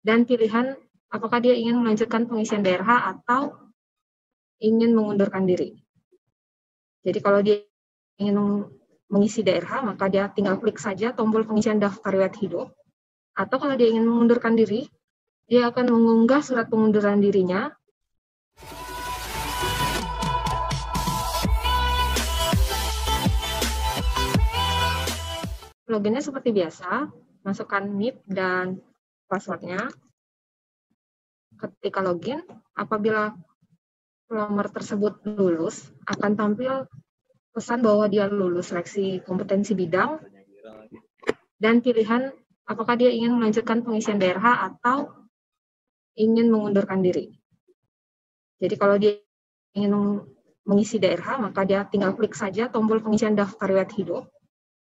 dan pilihan apakah dia ingin melanjutkan pengisian daerah atau ingin mengundurkan diri. Jadi kalau dia ingin mengisi daerah, maka dia tinggal klik saja tombol pengisian daftar riwayat hidup. Atau kalau dia ingin mengundurkan diri, dia akan mengunggah surat pengunduran dirinya. Loginnya seperti biasa, masukkan NIP dan passwordnya. Ketika login, apabila pelamar tersebut lulus, akan tampil pesan bahwa dia lulus seleksi kompetensi bidang dan pilihan apakah dia ingin melanjutkan pengisian daerah atau ingin mengundurkan diri. Jadi kalau dia ingin mengisi daerah, maka dia tinggal klik saja tombol pengisian daftar riwayat hidup.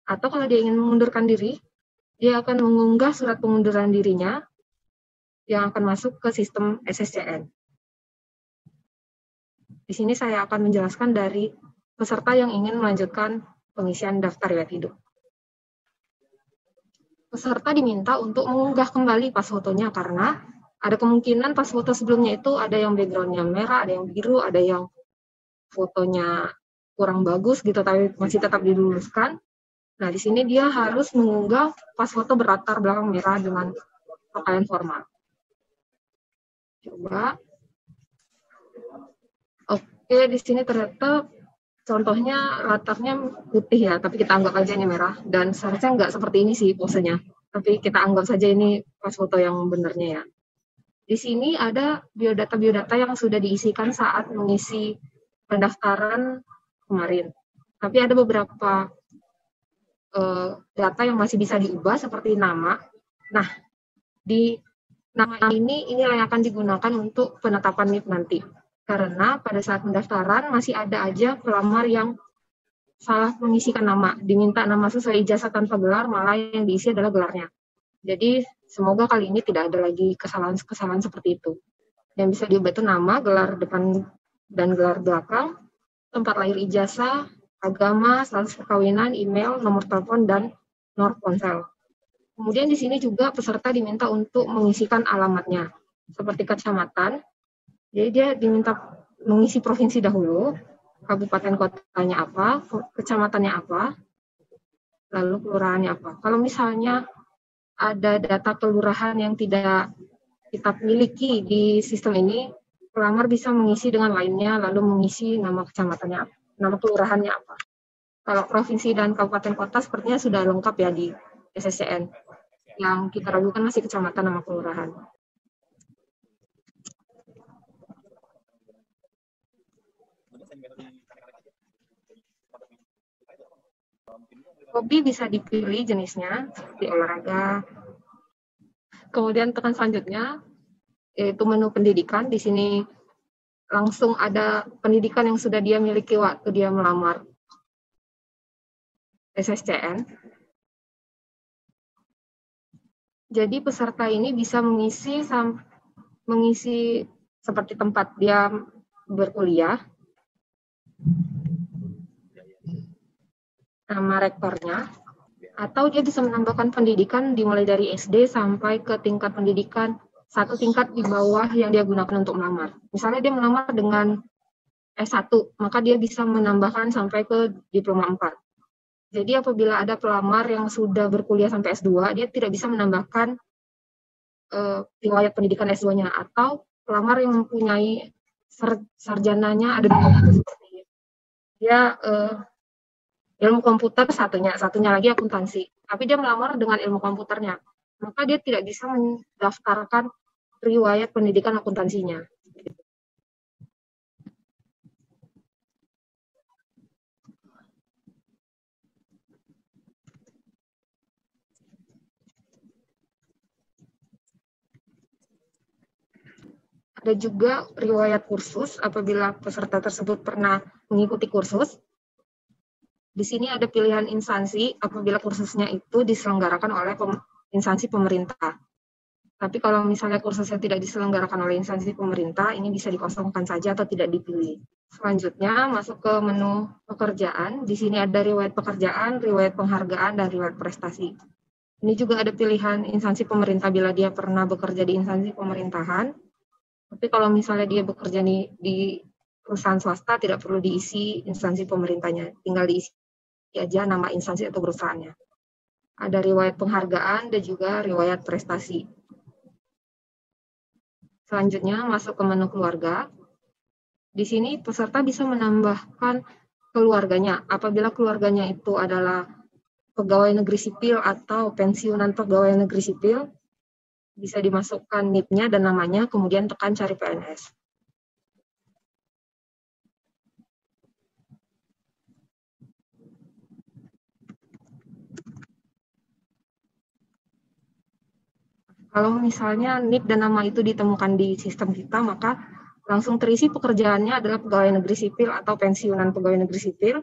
Atau kalau dia ingin mengundurkan diri, dia akan mengunggah surat pengunduran dirinya yang akan masuk ke sistem SSCN. Di sini saya akan menjelaskan dari peserta yang ingin melanjutkan pengisian daftar riwayat hidup. Peserta diminta untuk mengunggah kembali pas fotonya karena ada kemungkinan pas foto sebelumnya itu ada yang background-nya merah, ada yang biru, ada yang fotonya kurang bagus gitu, tapi masih tetap diluluskan. Nah, di sini dia harus mengunggah pas foto berlatar belakang merah dengan pakaian formal. Coba. Oke, di sini ternyata contohnya latarnya putih ya, tapi kita anggap aja ini merah. Dan seharusnya nggak seperti ini sih posenya. Tapi kita anggap saja ini pas foto yang benernya ya. Di sini ada biodata-biodata yang sudah diisikan saat mengisi pendaftaran kemarin. Tapi ada beberapa data yang masih bisa diubah seperti nama. Nah, di nama ini yang akan digunakan untuk penetapan NIP nanti. Karena pada saat pendaftaran masih ada aja pelamar yang salah mengisikan nama, diminta nama sesuai ijazah tanpa gelar, malah yang diisi adalah gelarnya. Jadi semoga kali ini tidak ada lagi kesalahan seperti itu. Yang bisa diubah itu nama, gelar depan dan gelar belakang, tempat lahir ijazah, agama, status perkawinan, email, nomor telepon, dan nomor ponsel. Kemudian di sini juga peserta diminta untuk mengisikan alamatnya, seperti kecamatan. Jadi dia diminta mengisi provinsi dahulu, kabupaten kotanya apa, kecamatannya apa, lalu kelurahannya apa. Kalau misalnya ada data kelurahan yang tidak kita miliki di sistem ini, pelamar bisa mengisi dengan lainnya, lalu mengisi nama kecamatannya apa, nama kelurahannya apa. Kalau provinsi dan kabupaten kota sepertinya sudah lengkap ya di SSCN. Yang kita ragukan masih kecamatan nama kelurahan. Hobi bisa dipilih jenisnya, seperti olahraga. Kemudian tekan selanjutnya, yaitu menu pendidikan. Di sini langsung ada pendidikan yang sudah dia miliki waktu dia melamar SSCN. Jadi peserta ini bisa mengisi seperti tempat dia berkuliah, nama rektornya, atau dia bisa menambahkan pendidikan dimulai dari SD sampai ke tingkat pendidikan satu tingkat di bawah yang dia gunakan untuk melamar. Misalnya dia melamar dengan S1, maka dia bisa menambahkan sampai ke diploma 4. Jadi apabila ada pelamar yang sudah berkuliah sampai S2, dia tidak bisa menambahkan riwayat pendidikan S2-nya, atau pelamar yang mempunyai sarjananya ada seperti dia ilmu komputer satunya lagi akuntansi, tapi dia melamar dengan ilmu komputernya, maka dia tidak bisa mendaftarkan riwayat pendidikan akuntansinya. Ada juga riwayat kursus apabila peserta tersebut pernah mengikuti kursus. Di sini ada pilihan instansi apabila kursusnya itu diselenggarakan oleh instansi pemerintah. Tapi kalau misalnya kursusnya tidak diselenggarakan oleh instansi pemerintah, ini bisa dikosongkan saja atau tidak dipilih. Selanjutnya masuk ke menu pekerjaan. Di sini ada riwayat pekerjaan, riwayat penghargaan, dan riwayat prestasi. Ini juga ada pilihan instansi pemerintah bila dia pernah bekerja di instansi pemerintahan. Tapi kalau misalnya dia bekerja di perusahaan swasta, tidak perlu diisi instansi pemerintahnya, tinggal diisi aja nama instansi atau perusahaannya. Ada riwayat penghargaan dan juga riwayat prestasi. Selanjutnya masuk ke menu keluarga. Di sini peserta bisa menambahkan keluarganya. Apabila keluarganya itu adalah pegawai negeri sipil atau pensiunan pegawai negeri sipil, bisa dimasukkan NIP-nya dan namanya, kemudian tekan cari PNS. Kalau misalnya NIP dan nama itu ditemukan di sistem kita, maka langsung terisi pekerjaannya adalah pegawai negeri sipil atau pensiunan pegawai negeri sipil,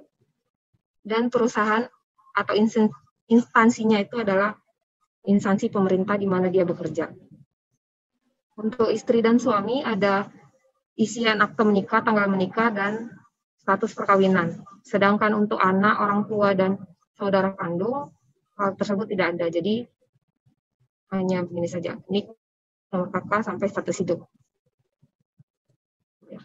dan perusahaan atau instansinya itu adalah instansi pemerintah di mana dia bekerja. Untuk istri dan suami ada isian akte menikah, tanggal menikah, dan status perkawinan. Sedangkan untuk anak, orang tua, dan saudara kandung, hal tersebut tidak ada. Jadi hanya begini saja, nik, nomor kakak, sampai status hidup. Ya,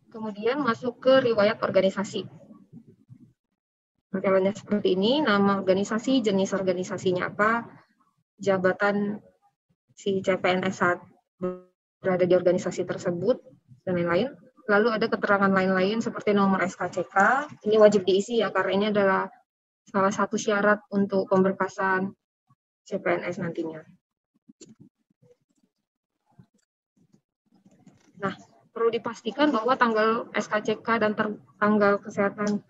kemudian masuk ke riwayat organisasi. Perjalanannya seperti ini, nama organisasi, jenis organisasinya apa, jabatan si CPNS saat berada di organisasi tersebut, dan lain-lain. Lalu ada keterangan lain-lain seperti nomor SKCK, ini wajib diisi ya, karena ini adalah salah satu syarat untuk pemberkasan CPNS nantinya. Nah, perlu dipastikan bahwa tanggal SKCK dan tanggal kesehatan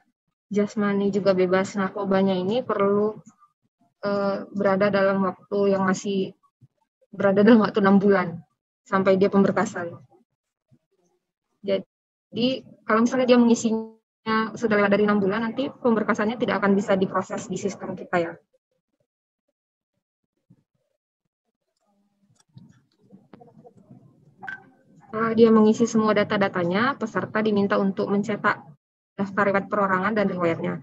jasmani juga bebas narkobanya ini perlu berada dalam waktu yang masih berada dalam waktu 6 bulan sampai dia pemberkasan. Jadi kalau misalnya dia mengisinya sudah lewat dari 6 bulan, nanti pemberkasannya tidak akan bisa diproses di sistem kita ya. Setelah dia mengisi semua data-datanya, peserta diminta untuk mencetak daftar riwayat perorangan dan riwayatnya.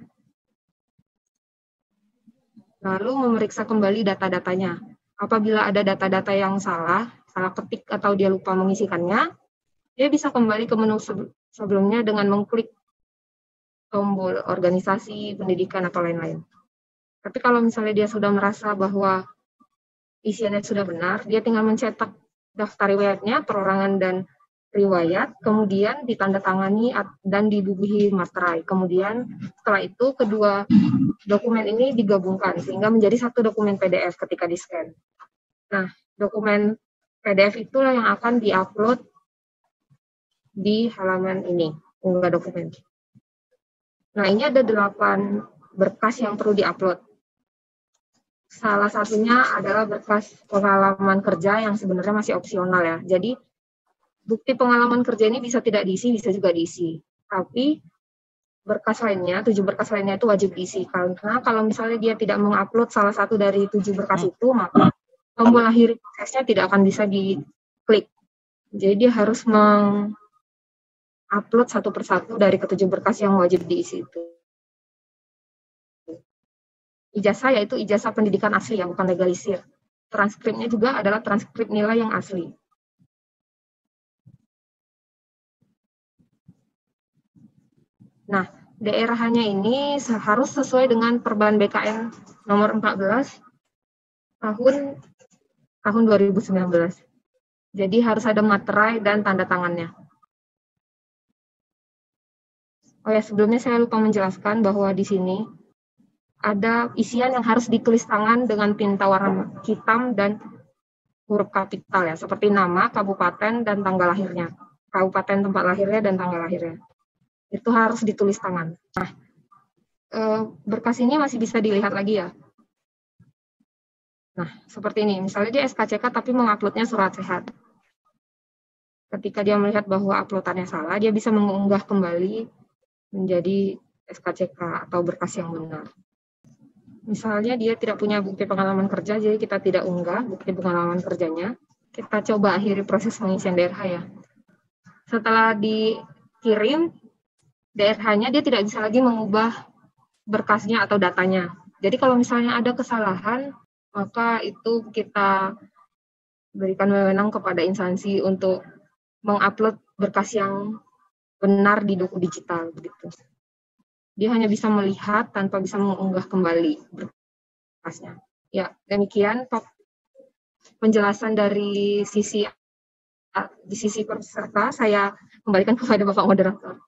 Lalu memeriksa kembali data-datanya. Apabila ada data-data yang salah ketik atau dia lupa mengisikannya, dia bisa kembali ke menu sebelumnya dengan mengklik tombol organisasi, pendidikan, atau lain-lain. Tapi kalau misalnya dia sudah merasa bahwa isiannya sudah benar, dia tinggal mencetak daftar riwayatnya, perorangan dan riwayat, kemudian ditandatangani dan dibubuhi materai. Kemudian setelah itu kedua dokumen ini digabungkan sehingga menjadi satu dokumen PDF ketika di-scan. Nah, dokumen PDF itulah yang akan di-upload di halaman ini, unggah dokumen. Nah, ini ada 8 berkas yang perlu di-upload. Salah satunya adalah berkas pengalaman kerja yang sebenarnya masih opsional ya. Jadi bukti pengalaman kerja ini bisa tidak diisi, bisa juga diisi. Tapi berkas lainnya, 7 berkas lainnya itu wajib diisi. Karena kalau misalnya dia tidak mengupload salah satu dari 7 berkas itu, maka tombol akhir prosesnya tidak akan bisa diklik. Jadi dia harus mengupload satu persatu dari ke-7 berkas yang wajib diisi itu. Ijazah yaitu ijazah pendidikan asli ya, bukan legalisir. Transkripnya juga adalah transkrip nilai yang asli. Nah, daerahnya ini harus sesuai dengan Perban BKN nomor 14 tahun 2019. Jadi harus ada materai dan tanda tangannya. Oh ya, sebelumnya saya lupa menjelaskan bahwa di sini ada isian yang harus ditulis tangan dengan tinta warna hitam dan huruf kapital ya, seperti nama, kabupaten, dan tanggal lahirnya. Kabupaten tempat lahirnya dan tanggal lahirnya. Itu harus ditulis tangan. Nah, berkas ini masih bisa dilihat lagi ya. Nah, seperti ini. Misalnya dia SKCK tapi menguploadnya surat sehat. Ketika dia melihat bahwa uploadannya salah, dia bisa mengunggah kembali menjadi SKCK atau berkas yang benar. Misalnya dia tidak punya bukti pengalaman kerja, jadi kita tidak unggah bukti pengalaman kerjanya. Kita coba akhiri proses pengisian DRH ya. Setelah dikirim DRH-nya, dia tidak bisa lagi mengubah berkasnya atau datanya. Jadi kalau misalnya ada kesalahan, maka itu kita berikan wewenang kepada instansi untuk mengupload berkas yang benar di doku digital begitu. Dia hanya bisa melihat tanpa bisa mengunggah kembali berkasnya. Ya, demikian penjelasan dari sisi peserta. Saya kembalikan kepada Bapak Moderator.